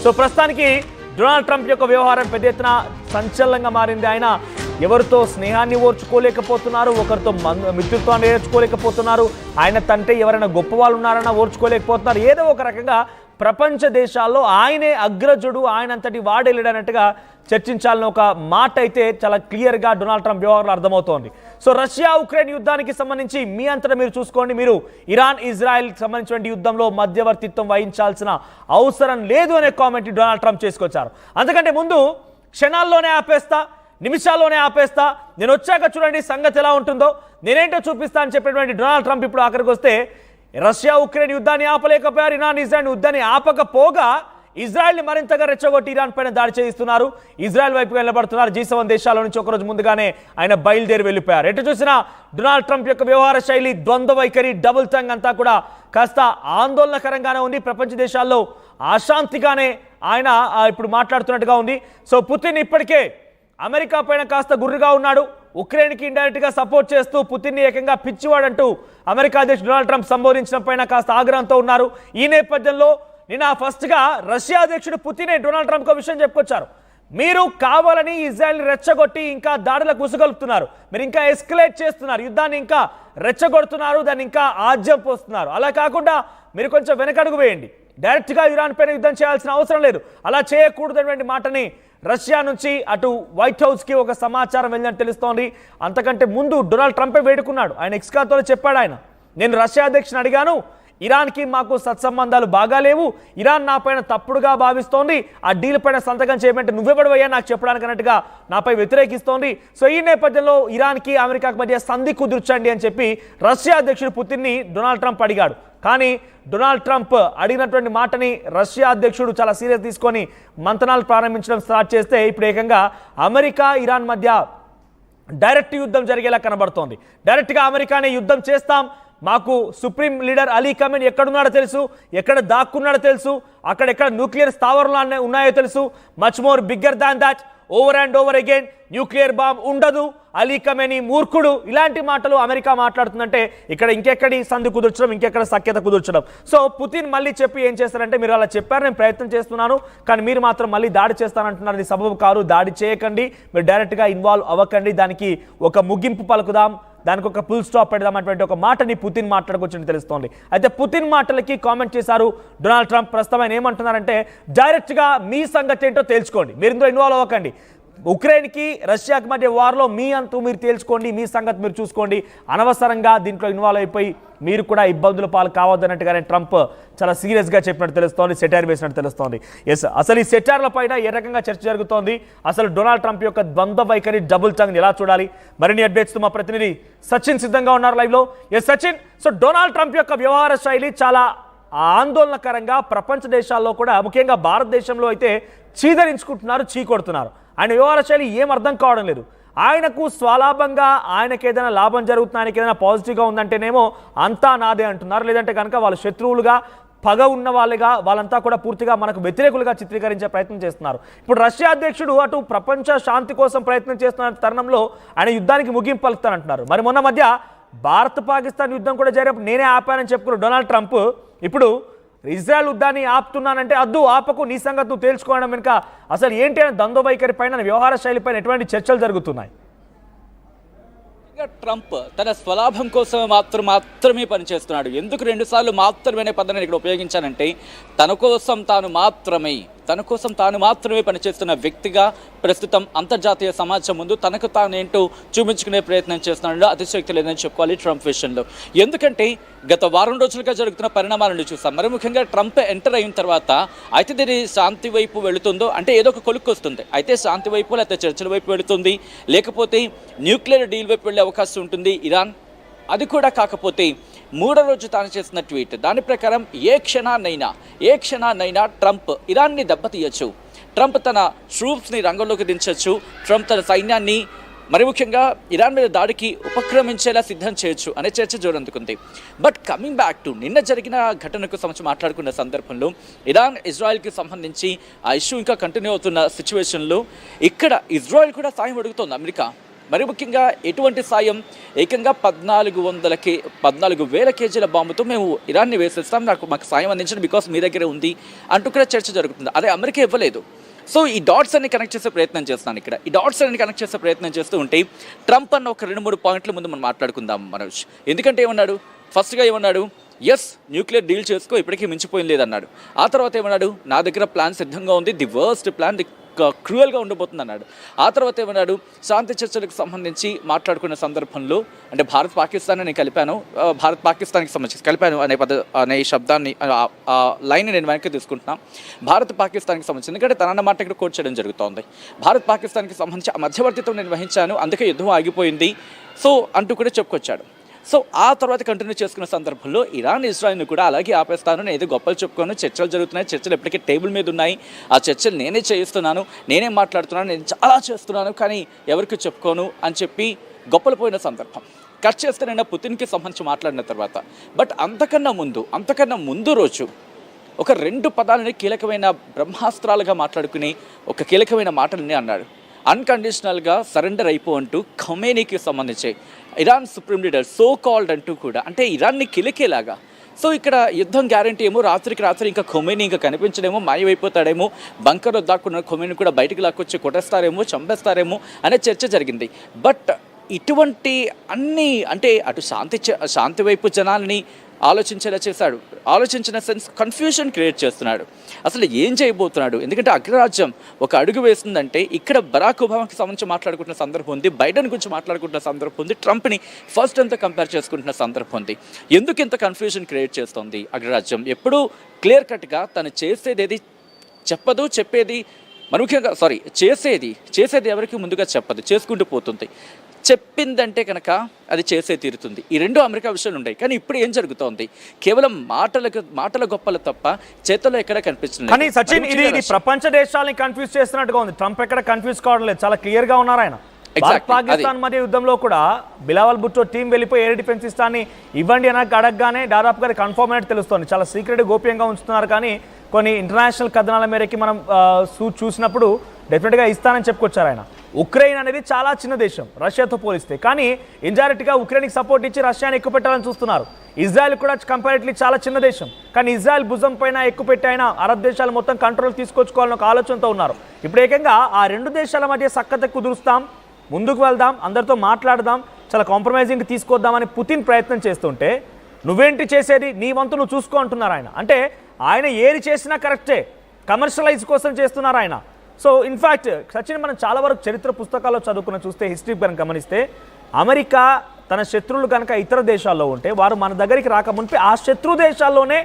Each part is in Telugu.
సో ప్రస్తుతానికి డొనాల్డ్ ట్రంప్ యొక్క వ్యవహారం పెద్ద ఎత్తున సంచలనంగా మారింది. ఆయన ఎవరితో స్నేహాన్ని ఓర్చుకోలేకపోతున్నారు, ఒకరితో మిత్రుత్వాన్ని నేర్చుకోలేకపోతున్నారు, ఆయన తంటే ఎవరైనా గొప్ప వాళ్ళు ఉన్నారన్నా ఓర్చుకోలేకపోతున్నారు. ఏదో ఒక రకంగా ప్రపంచ దేశాల్లో ఆయనే అగ్రజుడు, ఆయనంతటి వాడేలేడన్నట్టుగా చర్చించాలని ఒక మాట అయితే చాలా క్లియర్గా డొనాల్డ్ ట్రంప్ వ్యవహారంలో అర్థమవుతోంది. సో రష్యా ఉక్రెయిన్ యుద్ధానికి సంబంధించి మీ అంతటా మీరు చూసుకోండి, మీరు ఇరాన్ ఇజ్రాయెల్కి సంబంధించిన యుద్ధంలో మధ్యవర్తిత్వం వహించాల్సిన అవసరం లేదు అనే కామెంట్ డొనాల్డ్ ట్రంప్ చేసుకొచ్చారు. అంతకంటే ముందు క్షణాల్లోనే ఆపేస్తా, నిమిషాల్లోనే ఆపేస్తా, నేను వచ్చాక చూడండి సంగతి ఎలా ఉంటుందో, నేనేంటో చూపిస్తా అని చెప్పినటువంటి డొనాల్డ్ ట్రంప్ ఇప్పుడు ఆఖరికి వస్తే రష్యా ఉక్రెయిన్ యుద్ధాన్ని ఆపలేకపోయారు, ఇరాన్ ఇజ్రాయెల్ యుద్ధాన్ని ఆపకపోగా ఇజ్రాయెల్ని మరింతగా రెచ్చగొట్టి ఇరాన్ పైన దాడి చేయిస్తున్నారు, ఇజ్రాయెల్ వైపు వెళ్ళబడుతున్నారు. G7 దేశాల నుంచి ఒకరోజు ముందుగానే ఆయన బయలుదేరి వెళ్ళిపోయారు. ఎటు చూసినా డొనాల్డ్ ట్రంప్ యొక్క వ్యవహార శైలి, ద్వంద్వ వైఖరి, డబుల్ టంగ్ అంతా కూడా కాస్త ఆందోళనకరంగానే ఉంది. ప్రపంచ దేశాల్లో అశాంతిగానే ఆయన ఇప్పుడు మాట్లాడుతున్నట్టుగా ఉంది. సో పుతిన్ ఇప్పటికే అమెరికా పైన కాస్త గుర్రుగా ఉన్నాడు, ఉక్రెయిన్కి ఇండైరెక్ట్గా సపోర్ట్ చేస్తూ పుతిన్ని ఏకంగా పిచ్చివాడంటూ అమెరికా అధ్యక్షుడు డొనాల్డ్ ట్రంప్ సంబోధించిన పైన కాస్త ఆగ్రహంతో ఉన్నారు. ఈ నేపథ్యంలో నిన్న ఫస్ట్గా రష్యా అధ్యక్షుడు పుతినే డొనాల్డ్ ట్రంప్కి విషయం చెప్పుకొచ్చారు. మీరు కావాలని ఇజ్రాయెల్ని రెచ్చగొట్టి ఇంకా దాడులకు ఉసుగొలుపుతున్నారు, మీరు ఇంకా ఎస్కలేట్ చేస్తున్నారు, యుద్ధాన్ని ఇంకా రెచ్చగొడుతున్నారు, దాన్ని ఇంకా ఆజ్యం పోస్తున్నారు. అలా కాకుండా మీరు కొంచెం వెనకడుగు వేయండి, డైరెక్ట్గా ఇరాన్ పైన యుద్ధం చేయాల్సిన అవసరం లేదు, అలా చేయకూడదనేటువంటి మాటని రష్యా నుంచి అటు వైట్ హౌస్కి ఒక సమాచారం వెళ్ళినట్టు తెలుస్తోంది. అంతకంటే ముందు డొనాల్డ్ ట్రంపే వేడుకున్నాడు, ఆయన ఎక్స్ ఖాతాలో చెప్పాడు, ఆయన నేను రష్యా అధ్యక్షుని అడిగాను, ఇరాన్కి మాకు సత్సంబంధాలు బాగా లేవు, ఇరాన్ నా పైన తప్పుడుగా భావిస్తోంది, ఆ డీల్ పైన సంతకం చేయమంటే నువ్వెవడవయ్యా నాకు చెప్పడానికి అన్నట్టుగా నాపై వ్యతిరేకిస్తోంది. సో ఈ నేపథ్యంలో ఇరాన్కి అమెరికాకి మధ్య సంధి కుదుర్చండి అని చెప్పి రష్యా అధ్యక్షుడు పుతిన్ని డొనాల్డ్ ట్రంప్ అడిగాడు. కానీ డొనాల్డ్ ట్రంప్ అడిగినటువంటి మాటని రష్యా అధ్యక్షుడు చాలా సీరియస్ తీసుకొని మంతనాలు ప్రారంభించడం స్టార్ట్ చేస్తే ఇప్పుడు ఏకంగా అమెరికా ఇరాన్ మధ్య డైరెక్ట్ యుద్ధం జరిగేలా కనబడుతోంది. డైరెక్ట్గా అమెరికానే యుద్ధం చేస్తాం, మాకు సుప్రీం లీడర్ అలీ ఖమేనీ ఎక్కడున్నాడో తెలుసు, ఎక్కడ దాక్కున్నాడో తెలుసు, అక్కడెక్కడ న్యూక్లియర్ స్థావరాలు ఉన్నాయో తెలుసు, much more bigger than that, over and over again nuclear bomb ఉండదు, అలీ ఖమేనీ మూర్ఖుడు, ఇలాంటి మాటలు అమెరికా మాట్లాడుతుందంటే ఇక్కడ ఇంకెక్కడి సంధి కుదుర్చడం, ఇంకెక్కడ సఖ్యత కుదుర్చడం. సో పుతిన్ మళ్ళీ చెప్పి ఏం చేస్తారంటే, మీరు అలా చెప్పారు, నేను ప్రయత్నం చేస్తున్నాను, కానీ మీరు మాత్రం మళ్ళీ దాడి చేస్తానంటున్నారు, ఇది సబబు కాదు, దాడి చేయకండి, మీరు డైరెక్ట్గా ఇన్వాల్వ్ అవ్వకండి, దానికి ఒక ముగింపు పలుకుదాం, దానికి ఒక ఫుల్ స్టాప్ పెడదాం అటువంటి ఒక మాటని పుతిన్ మాట్లాడుకొచ్చింది తెలుస్తోంది. అయితే పుతిన్ మాటలకి కామెంట్ చేశారు డొనాల్డ్ ట్రంప్. ప్రస్తుతం ఆయన ఏమంటున్నారంటే, డైరెక్ట్గా మీ సంగతి ఏంటో తేల్చుకోండి, మీరు ఇందులో ఇన్వాల్వ్ అవ్వకండి, ఉక్రెయిన్కి రష్యాకి మధ్య వార్లో మీ అంతూ మీరు తేల్చుకోండి, మీ సంగతి మీరు చూసుకోండి, అనవసరంగా దీంట్లో ఇన్వాల్వ్ అయిపోయి మీరు కూడా ఇబ్బందుల పాలు కావద్దన్నట్టుగానే ట్రంప్ చాలా సీరియస్గా చెప్పినట్టు తెలుస్తోంది, సెటైర్ వేసినట్టు తెలుస్తోంది. ఎస్, అసలు ఈ సెటైర్ల పైన ఏ రకంగా చర్చ జరుగుతోంది, అసలు డొనాల్డ్ ట్రంప్ యొక్క ద్వంద్వ వైఖరి, డబుల్ టంగ్ ఎలా చూడాలి, మరిన్ని అప్డేట్స్తో మా ప్రతినిధి సచిన్ సిద్ధంగా ఉన్నారు లైవ్లో. Yes Sachin, so Donald Trump యొక్క వ్యవహార శైలి చాలా ఆందోళనకరంగా ప్రపంచ దేశాల్లో కూడా, ముఖ్యంగా భారతదేశంలో అయితే చీదరించుకుంటున్నారు, చీకొడుతున్నారు. ఆయన వ్యవహార శైలి ఏం అర్థం కావడం లేదు. ఆయనకు స్వలాభంగా, ఆయనకి ఏదైనా లాభం జరుగుతుంది, ఆయనకి ఏదైనా పాజిటివ్గా ఉందంటేనేమో అంతా నాదే అంటున్నారు, లేదంటే కనుక వాళ్ళ శత్రువులుగా, పగ ఉన్న వాళ్ళుగా, వాళ్ళంతా కూడా పూర్తిగా మనకు వ్యతిరేకులుగా చిత్రీకరించే ప్రయత్నం చేస్తున్నారు. ఇప్పుడు రష్యా అధ్యక్షుడు అటు ప్రపంచ శాంతి కోసం ప్రయత్నం చేస్తున్న తరుణంలో ఆయన యుద్ధానికి ముగింపు పలుకుతానంటున్నారు. మరి మొన్న మధ్య భారత్ పాకిస్తాన్ యుద్ధం కూడా జరిగినప్పుడు నేనే ఆపానని చెప్పుకున్న డొనాల్డ్ ట్రంప్ ఇప్పుడు ఇజ్రాయెల్ యుద్ధాన్ని ఆపుతున్నానంటే, అద్దు ఆపకు, నీ సంగతి నువ్వు తేల్చుకోవడం వెనుక అసలు ఏంటి అని ద్వంద్వ వైఖరి పైన, వ్యవహార శైలి పైన ఎటువంటి చర్చలు జరుగుతున్నాయి? ట్రంప్ తన స్వలాభం కోసం మాత్రమే పనిచేస్తున్నాడు. ఎందుకు రెండుసార్లు మాత్రమే పదాన్ని ఇక్కడ ఉపయోగించానంటే, తన కోసం తాను మాత్రమే పనిచేస్తున్న వ్యక్తిగా ప్రస్తుతం అంతర్జాతీయ సమాజం ముందు తనకు తానేంటో చూపించుకునే ప్రయత్నం చేస్తున్నాడు. అతిశక్తి లేదని చెప్పుకోవాలి ట్రంప్ విషయంలో. ఎందుకంటే గత వారం రోజులుగా జరుగుతున్న పరిణామాలను చూస్తాం. మరి ముఖ్యంగా ట్రంప్ ఎంటర్ అయిన తర్వాత అయితే దీని శాంతి వైపు వెళుతుందో అంటే ఏదో ఒక కొలుక్కు వస్తుంది. అయితే శాంతి వైపు లేకపోతే చర్చల వైపు వెళుతుంది, లేకపోతే న్యూక్లియర్ డీల్ వైపు వెళ్ళే అవకాశం ఉంటుంది ఇరాన్. అది కూడా కాకపోతే మూడో రోజు తాను చేసిన ట్వీట్, దాని ప్రకారం ఏ క్షణాన్నైనా ట్రంప్ ఇరాన్ని దెబ్బతీయచ్చు, ట్రంప్ తన ట్రూప్స్ని రంగంలోకి దించవచ్చు, ట్రంప్ తన సైన్యాన్ని మరి ముఖ్యంగా ఇరాన్ మీద దాడికి ఉపక్రమించేలా సిద్ధం చేయొచ్చు అనే చర్చ జోరందుకుంది. బట్ కమింగ్ బ్యాక్ టు నిన్న జరిగిన ఘటనకు సంబంధించి మాట్లాడుకున్న సందర్భంలో ఇరాన్ ఇజ్రాయెల్కి సంబంధించి ఆ ఇష్యూ ఇంకా కంటిన్యూ అవుతున్న సిచ్యువేషన్లో ఇక్కడ ఇజ్రాయెల్ కూడా సాయం అడుగుతోంది అమెరికా. మరి ముఖ్యంగా ఎటువంటి సాయం? ఏకంగా 14,000 కేజీల బాంబుతో మేము ఇరాన్ని వేసేస్తాం, మాకు సాయం అందించండి బికాస్ మీ దగ్గరే ఉంది అంటూ కూడా చర్చ జరుగుతుంది. అదే అమెరికా ఇవ్వలేదు. సో ఈ డాట్స్ అన్ని కనెక్ట్ చేసే ప్రయత్నం చేస్తున్నాను ఇక్కడ. ఈ డాట్స్ అన్ని కనెక్ట్ చేసే ప్రయత్నం చేస్తూ ఉంటే ట్రంప్ అన్న ఒక 2-3 పాయింట్ల ముందు మనం మాట్లాడుకుందాం మనోజ్. ఎందుకంటే ఏమన్నాడు? ఫస్ట్గా ఏమన్నాడు? ఎస్, న్యూక్లియర్ డీల్ చేసుకో, ఇప్పటికీ మించిపోయింది లేదన్నాడు. ఆ తర్వాత ఏమన్నాడు? నా దగ్గర ప్లాన్ సిద్ధంగా ఉంది, ది వర్స్ట్ ప్లాన్, ది క్రూయల్గా ఉండబోతుంది అన్నాడు. ఆ తర్వాత ఏమన్నాడు? శాంతి చర్చలకు సంబంధించి మాట్లాడుకున్న సందర్భంలో అంటే భారత్ పాకిస్తాన్ నేను కలిపాను, భారత్ పాకిస్తాన్కి సంబంధించి కలిపాను అనే శబ్దాన్ని, ఆ లైన్ నేను వెనక్కి తీసుకుంటున్నాను. భారత్ పాకిస్తాన్కి సంబంధించి, ఎందుకంటే తన మాట ఇక్కడ కోట్ చేయడం జరుగుతోంది. భారత్ పాకిస్తాన్కి సంబంధించి ఆ మధ్యవర్తిత్వం నేను వహించాను, అందుకే యుద్ధం ఆగిపోయింది సో అంటూ కూడా చెప్పుకొచ్చాడు. సో ఆ తర్వాత కంటిన్యూ చేసుకున్న సందర్భంలో ఇరాన్ ఇజ్రాయెల్ని కూడా అలాగే ఆపేస్తాను, నేను ఏదో గొప్పలు చెప్పుకోను, చర్చలు జరుగుతున్నాయి, చర్చలు ఎప్పటికీ టేబుల్ మీద ఉన్నాయి, ఆ చర్చలు నేనే చేయిస్తున్నాను, నేనే మాట్లాడుతున్నాను, నేను చాలా చేస్తున్నాను, కానీ ఎవరికి చెప్పుకోను అని చెప్పి గొప్పలు పోయిన సందర్భం. కట్ చేస్తే నేను పుతిన్కి సంబంధించి మాట్లాడిన తర్వాత. బట్ అంతకన్నా ముందు రోజు ఒక 2 పదాలని కీలకమైన బ్రహ్మాస్త్రాలుగా మాట్లాడుకుని ఒక కీలకమైన మాటలని అన్నాడు. అన్కండిషనల్గా సరెండర్ అయిపో అంటూ ఖమేనీకి సంబంధించి Iran supreme leader so called అంటూ కూడా, అంటే ఇరాన్ని కిలికేలాగా. సో ఇక్కడ యుద్ధం గ్యారంటీ ఏమో, రాత్రికి రాత్రి ఇంకా ఖొమేనీ ఇంకా కనిపించడేమో, మాయమైపోతాడేమో, బంకర్లో దాక్కున్న ఖొమేనీ కూడా బయటికి లాక్కొచ్చి కొట్టేస్తారేమో, చంపేస్తారేమో అనే చర్చ జరిగింది. బట్ ఇటువంటి అన్నీ అంటే అటు శాంతి వైపు జనాల్ని ఆలోచించేలా చేశాడు. ఆలోచించిన సెన్స్ కన్ఫ్యూషన్ క్రియేట్ చేస్తున్నాడు. అసలు ఏం చేయబోతున్నాడు? ఎందుకంటే అగ్రరాజ్యం ఒక అడుగు వేస్తుందంటే ఇక్కడ బరాక్ ఒబామాకి సంబంధించి మాట్లాడుకుంటున్న సందర్భం ఉంది, బైడెన్ గురించి మాట్లాడుకుంటున్న సందర్భం ఉంది, ట్రంప్ని ఫస్ట్ అంతా కంపేర్ చేసుకుంటున్న సందర్భం ఉంది. ఎందుకు ఇంత కన్ఫ్యూజన్ క్రియేట్ చేస్తుంది అగ్రరాజ్యం? ఎప్పుడూ క్లియర్ కట్గా తను చేసేది చెప్పదు, చెప్పేది మరి ముఖ్యంగా చేసేది ఎవరికి ముందుగా చెప్పదు, చేసుకుంటూ పోతుంది. చెప్పిందంటే కనుక అది చేసే తీరుతుంది. ఈ 2 అమెరికా విషయాలు ఉన్నాయి. కానీ ఇప్పుడు ఏం జరుగుతోంది? కేవలం మాటల గొప్పలు తప్ప చేతల్లో ఎక్కడ కనిపిస్తుంది. కానీ సచిన్, ఇది ప్రపంచ దేశాలని కన్ఫ్యూజ్ చేస్తున్నట్టుగా ఉంది. ట్రంప్ ఎక్కడ కన్ఫ్యూజ్ కావడం లేదు, చాలా క్లియర్ గా ఉన్నారు ఆయన. పాకిస్తాన్ మధ్య యుద్ధంలో కూడా బిలావల్ భుట్టో టీం వెళ్ళిపోయి ఎయిర్ డిఫెన్స్ ఇస్తాన్ని ఇవ్వండి అని అడగగానే దాదాపుగా కన్ఫర్మ్ అయినట్టు తెలుస్తుంది. చాలా సీక్రెట్ గోప్యంగా ఉంచుతున్నారు. కానీ కొన్ని ఇంటర్నేషనల్ కథనాల మేరకి మనం చూసినప్పుడు డెఫినెట్గా ఇస్తానని చెప్పుకొచ్చారు ఆయన. ఉక్రెయిన్ అనేది చాలా చిన్న దేశం రష్యాతో పోలిస్తే, కానీ ఇండైరెక్ట్గా ఉక్రెయిన్కి సపోర్ట్ ఇచ్చి రష్యాని ఎక్కువ పెట్టాలని చూస్తున్నారు. ఇజ్రాయెల్ కూడా కంపారిటివ్లీ చాలా చిన్న దేశం, కానీ ఇజ్రాయెల్ భుజం పైన ఎక్కువ పెట్టి అయినా అరబ్ దేశాలు మొత్తం కంట్రోల్ తీసుకొచ్చుకోవాలని ఒక ఆలోచనతో ఉన్నారు. ఇప్పుడు ఏకంగా ఆ 2 దేశాల మధ్య సఖ్యత కుదురుస్తాం, ముందుకు వెళ్దాం, అందరితో మాట్లాడదాం, చాలా కాంప్రమైజింగ్ తీసుకొద్దామని పుతిన్ ప్రయత్నం చేస్తుంటే నువ్వేంటి చేసేది, నీ వంతు నువ్వు చూసుకో అంటున్నారు ఆయన. అంటే ఆయన ఏది చేసినా కరెక్టే, కమర్షియలైజ్ కోసం చేస్తున్నారు ఆయన. సో ఇన్ఫ్యాక్ట్ సచిన్, మనం చాలా వరకు చరిత్ర పుస్తకాల్లో చదువుకున్న చూస్తే, హిస్టరీ కనుక గమనిస్తే, అమెరికా తన శత్రువులు కనుక ఇతర దేశాల్లో ఉంటే వారు మన దగ్గరికి రాకముందే ఆ శత్రు దేశాల్లోనే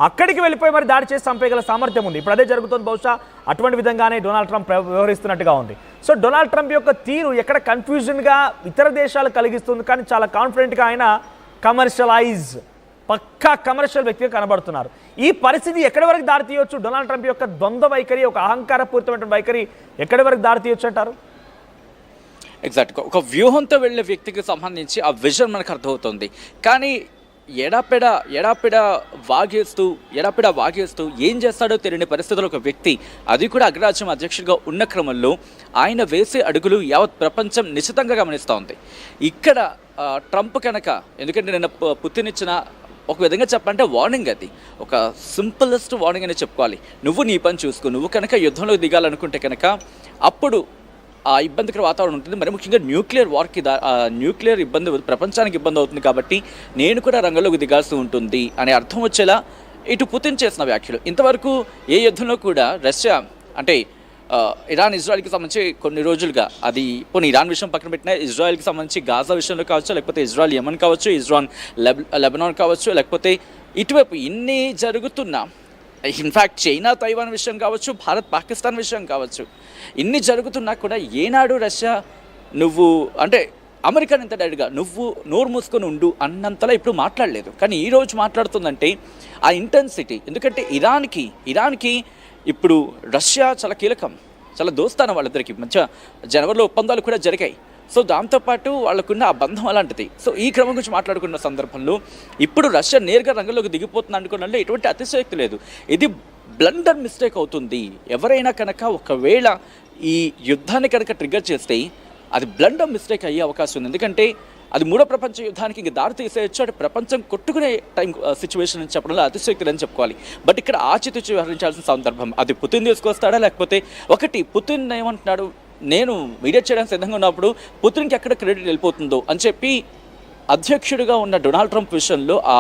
అక్కడికి వెళ్ళిపోయి మరి దాడి చేసి చంపేయగల సామర్థ్యం ఉంది. ఇప్పుడు అదే జరుగుతుంది. బహుశా అటువంటి విధంగానే డొనాల్డ్ ట్రంప్ వ్యవహరిస్తున్నట్టుగా ఉంది. సో డొనాల్డ్ ట్రంప్ యొక్క తీరు ఎక్కడ కన్ఫ్యూజన్గా ఇతర దేశాలు కలిగిస్తుంది, కానీ చాలా కాన్ఫిడెంట్గా ఆయన కమర్షియలైజ్, పక్కా కమర్షియల్ వ్యక్తిగా కనబడుతున్నారు. ఈ పరిస్థితి ఎక్కడి వరకు దారి తీయొచ్చు? డొనాల్డ్ ట్రంప్ యొక్క ద్వంద్వ వైఖరి, ఒక అహంకారపూరితమైన వైఖరి ఎక్కడి వరకు దారి తీయొచ్చు అంటారు? ఎగ్జాక్ట్గా ఒక వ్యూహంతో వెళ్ళే వ్యక్తికి సంబంధించి ఆ విజన్ మనకు అర్థమవుతుంది. కానీ ఎడాపెడ వాగేస్తూ ఏం చేస్తాడో తెలియని పరిస్థితుల్లో ఒక వ్యక్తి, అది కూడా అగ్రరాజ్యం అధ్యక్షుడిగా ఉన్న క్రమంలో ఆయన వేసే అడుగులు యావత్ ప్రపంచం నిశ్చితంగా గమనిస్తూ ఉంది. ఇక్కడ ట్రంప్ కనుక, ఎందుకంటే నేను పుతిన్ ఇచ్చిన ఒక విధంగా చెప్పాలంటే వార్నింగ్, అది ఒక సింపులెస్ట్ వార్నింగ్ అని చెప్పుకోవాలి. నువ్వు నీ పని చూసుకో, నువ్వు కనుక యుద్ధంలో దిగాలనుకుంటే కనుక అప్పుడు ఆ ఇబ్బందికర వాతావరణం ఉంటుంది. మరి ముఖ్యంగా న్యూక్లియర్ ఇబ్బంది ప్రపంచానికి ఇబ్బంది అవుతుంది, కాబట్టి నేను కూడా రంగంలోకి దిగాల్సి ఉంటుంది అనే అర్థం వచ్చేలా ఇటు పుతిన్ చేసిన వ్యాఖ్యలు. ఇంతవరకు ఏ యుద్ధంలో కూడా రష్యా అంటే ఇరాన్ ఇజ్రాయెల్కి సంబంధించి కొన్ని రోజులుగా, అది పోనీ ఇరాన్ విషయం పక్కన పెట్టినా, ఇజ్రాయెల్కి సంబంధించి గాజా విషయంలో కావచ్చు, లేకపోతే ఇజ్రాయెల్ యెమెన్ కావచ్చు, ఇజ్రాన్ లెబనాన్ కావచ్చు, లేకపోతే ఇటువైపు ఇన్ని జరుగుతున్నా, ఇన్ఫ్యాక్ట్ చైనా తైవాన్ విషయం కావచ్చు, భారత్ పాకిస్తాన్ విషయం కావచ్చు, ఇన్ని జరుగుతున్నా కూడా ఏనాడు రష్యా నువ్వు అంటే అమెరికాని ఇంత డైరెక్ట్గా నువ్వు నోరు మూసుకొని ఉండు అన్నంతలా ఇప్పుడు మాట్లాడలేదు. కానీ ఈరోజు మాట్లాడుతుందంటే ఆ ఇంటెన్సిటీ, ఎందుకంటే ఇరాన్కి ఇప్పుడు రష్యా చాలా కీలకం, చాలా దోస్తానం వాళ్ళిద్దరికి మధ్య. జనవరిలో ఒప్పందాలు కూడా జరిగాయి. సో దాంతోపాటు వాళ్ళకున్న ఆ బంధం అలాంటిది. సో ఈ క్రమం గురించి మాట్లాడుకున్న సందర్భంలో ఇప్పుడు రష్యా నేరుగా రంగంలోకి దిగిపోతుంది అనుకున్నట్లో ఎటువంటి అతిశయోక్తి లేదు. ఇది బ్లండర్ మిస్టేక్ అవుతుంది. ఎవరైనా కనుక ఒకవేళ ఈ యుద్ధాన్ని కనుక ట్రిగ్గర్ చేస్తే అది బ్లండర్ మిస్టేక్ అయ్యే అవకాశం ఉంది. ఎందుకంటే అది మూడో ప్రపంచ యుద్ధానికి ఇంక దారి తీసేయచ్చు, అంటే ప్రపంచం కొట్టుకునే టైం సిచ్యువేషన్ అని చెప్పడంలో అతిశక్తి అని చెప్పుకోవాలి. బట్ ఇక్కడ ఆచితూచి వ్యవహరించాల్సిన సందర్భం. అది పుతిన్ తీసుకొస్తాడా, లేకపోతే ఒకటి పుతిన్ ఏమంటున్నాడు, నేను మీడియేట్ చేయడానికి సిద్ధంగా ఉన్నప్పుడు పుతిన్కి ఎక్కడ క్రెడిట్ వెళ్ళిపోతుందో అని చెప్పి అధ్యక్షుడిగా ఉన్న డొనాల్డ్ ట్రంప్ విషయంలో ఆ